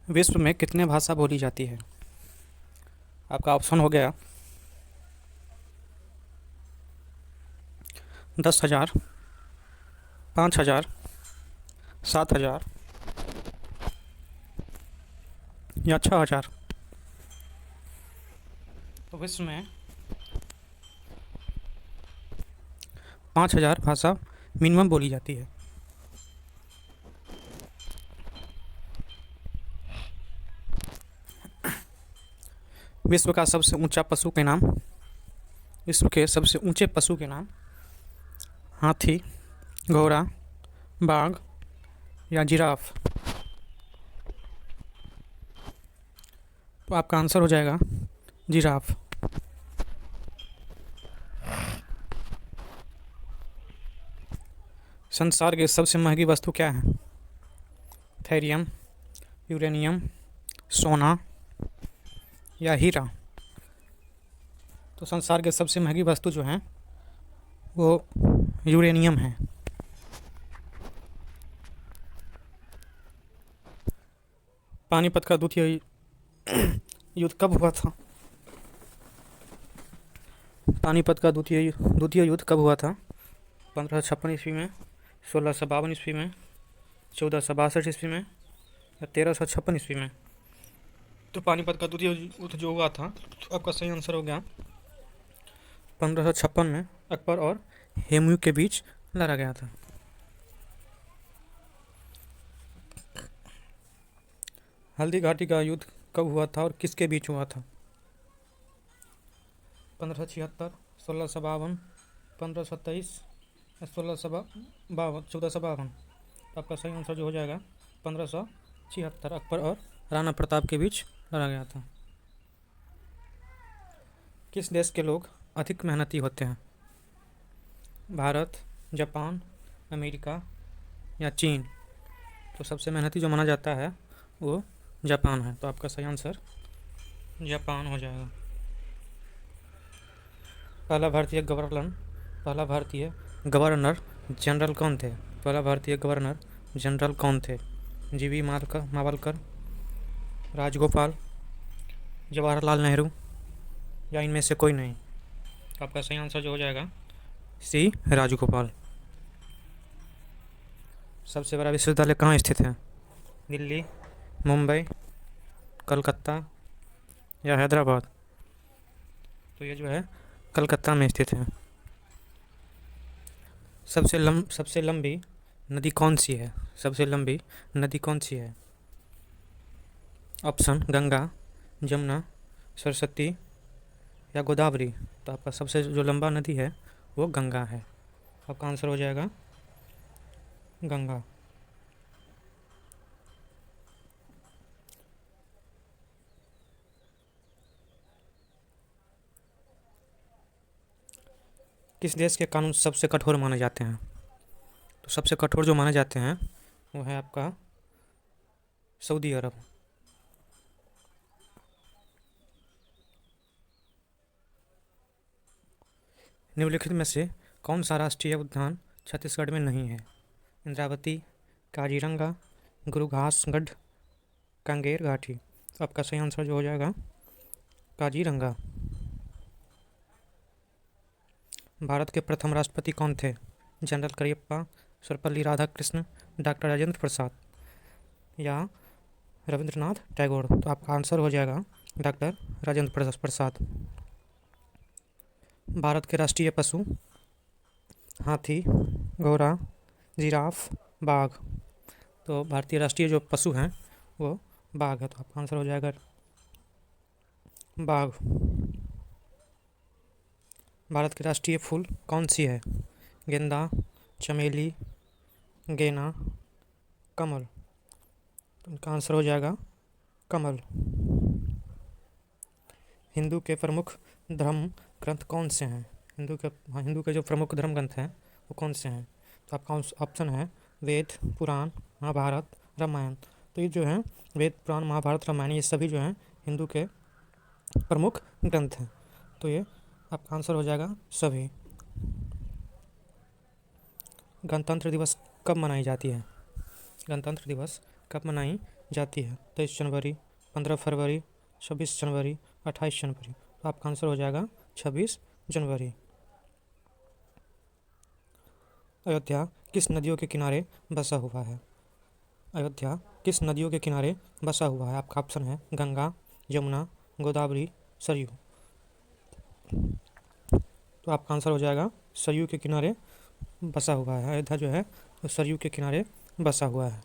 विश्व में कितने भाषा बोली जाती है? आपका ऑप्शन हो गया 10,000, 5,000, 7,000 या 6,000। तो विश्व में 5,000 भाषा मिनिमम बोली जाती है। विश्व का सबसे ऊंचा पशु के नाम विश्व के सबसे ऊंचे पशु के नाम हाथी, घोड़ा, बाघ या जिराफ। तो आपका आंसर हो जाएगा जिराफ। संसार की सबसे महंगी वस्तु क्या है? थेरियम, यूरेनियम, सोना या हीरा। तो संसार की सबसे महंगी वस्तु जो है वो यूरेनियम है। पानीपत का द्वितीय युद्ध कब हुआ था? पानीपत का द्वितीय युद्ध कब हुआ था? 1556 ईस्वी में, 1652 ईस्वी में, 1462 ईस्वी में या 1356 ईस्वी में। तो पानीपत का द्वितीय युद्ध जो हुआ था, तो आपका सही आंसर हो गया 1556 में अकबर और हुमायूं के बीच लड़ा गया था। हल्दी घाटी का युद्ध कब हुआ था और किसके बीच हुआ था? 1576, 1652, 1523 या 1452। आपका सही आंसर जो हो जाएगा 1576। अकबर और राणा प्रताप के बीच लड़ा गया था। किस देश के लोग अधिक मेहनती होते हैं? भारत, जापान, अमेरिका या चीन। तो सबसे मेहनती जो माना जाता है वो जापान है। तो आपका सही आंसर जापान हो जाएगा। पहला भारतीय गवर्नर जनरल कौन थे? पहला भारतीय गवर्नर जनरल कौन थे? जीवी मावलकर, राजगोपाल, जवाहरलाल नेहरू या इनमें से कोई नहीं। आपका सही आंसर जो हो जाएगा सी राजगोपाल। सबसे बड़ा विश्वविद्यालय कहाँ स्थित है? दिल्ली, मुंबई, कलकत्ता या हैदराबाद। तो ये जो है कलकत्ता में स्थित है। सबसे लंबी नदी कौन सी है? सबसे लंबी नदी कौन सी है? ऑप्शन गंगा, जमुना, सरस्वती या गोदावरी। तो आपका सबसे जो लंबा नदी है वो गंगा है। आपका आंसर हो जाएगा गंगा। किस देश के कानून सबसे कठोर माने जाते हैं? तो सबसे कठोर जो माने जाते हैं वो है आपका सऊदी अरब। निम्नलिखित में से कौन सा राष्ट्रीय उद्यान छत्तीसगढ़ में नहीं है? इंद्रावती, काजीरंगा, गुरु घासगढ़, कांगेर घाटी। तो आपका सही आंसर जो हो जाएगा काजीरंगा। भारत के प्रथम राष्ट्रपति कौन थे? जनरल करियप्पा, सर्वपल्ली राधाकृष्ण, डॉक्टर राजेंद्र प्रसाद या रविंद्रनाथ टैगोर। तो आपका आंसर हो जाएगा डॉक्टर राजेंद्र प्रसाद। भारत के राष्ट्रीय पशु हाथी, घोड़ा, जिराफ, बाघ। तो भारतीय राष्ट्रीय जो पशु हैं वो बाघ है। तो आपका आंसर हो जाएगा बाघ। भारत की राष्ट्रीय फूल कौन सी है? गेंदा, चमेली, गेना, कमल। तो इनका आंसर हो जाएगा कमल। हिंदू के प्रमुख धर्म ग्रंथ कौन से हैं? हिंदू के जो प्रमुख धर्म ग्रंथ हैं वो कौन से हैं? तो आपका ऑप्शन है वेद, पुराण, महाभारत, रामायण। तो ये जो है वेद, पुराण, महाभारत, रामायण ये सभी जो हैं हिंदू के प्रमुख ग्रंथ हैं। तो ये आपका आंसर हो जाएगा सभी। गणतंत्र दिवस कब मनाई जाती है? गणतंत्र दिवस कब मनाई जाती है? 23 जनवरी, 15 फरवरी, 26 जनवरी, 28 जनवरी। तो आपका आंसर हो जाएगा 26 जनवरी। अयोध्या किस नदियों के किनारे बसा हुआ है? अयोध्या किस नदियों के किनारे बसा हुआ है? आपका ऑप्शन है गंगा, यमुना, गोदावरी, सरयू। तो आपका आंसर हो जाएगा सरयू के किनारे बसा हुआ है। अयोध्या जो है वो सरयू के किनारे बसा हुआ है।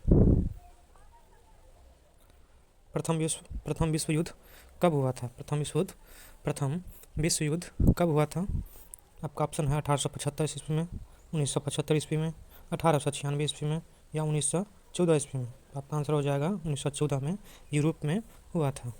प्रथम विश्व युद्ध कब हुआ था? प्रथम विश्व युद्ध कब हुआ था? आपका ऑप्शन है 1875 ईस्वी में, 1975 ईस्वी में, 1896 ईस्वी में, या 1914 ईस्वी में। आपका आंसर हो जाएगा 1914 में यूरोप में हुआ था।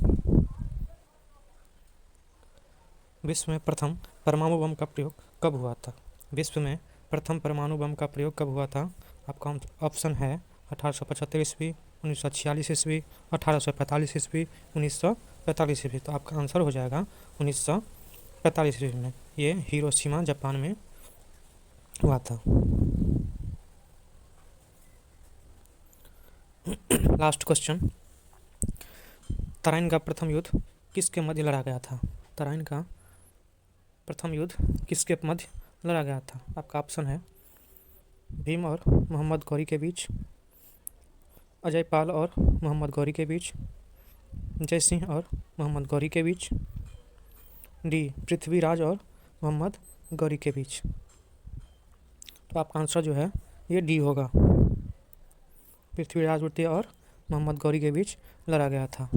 विश्व में प्रथम परमाणु बम का प्रयोग कब हुआ था? विश्व में प्रथम परमाणु बम का प्रयोग कब हुआ था? आपका ऑप्शन है 1875 ईस्वी, 1946 ईस्वी, 1845 ईस्वी, 1945 ईस्वी। तो आपका आंसर हो जाएगा 1945 ईस्वी में। ये हिरोशिमा जापान में हुआ था। लास्ट क्वेश्चन, तराइन का प्रथम युद्ध किसके मध्य लड़ा गया था? तराइन का प्रथम युद्ध किसके मध्य लड़ा गया था? आपका ऑप्शन है भीम और मोहम्मद गौरी के बीच, अजय पाल और मोहम्मद गौरी के बीच, जय सिंह और मोहम्मद गौरी के बीच, डी पृथ्वीराज और मोहम्मद गौरी के बीच। तो आपका आंसर जो है ये डी होगा, पृथ्वीराज द्वितीय और मोहम्मद गौरी के बीच लड़ा गया था।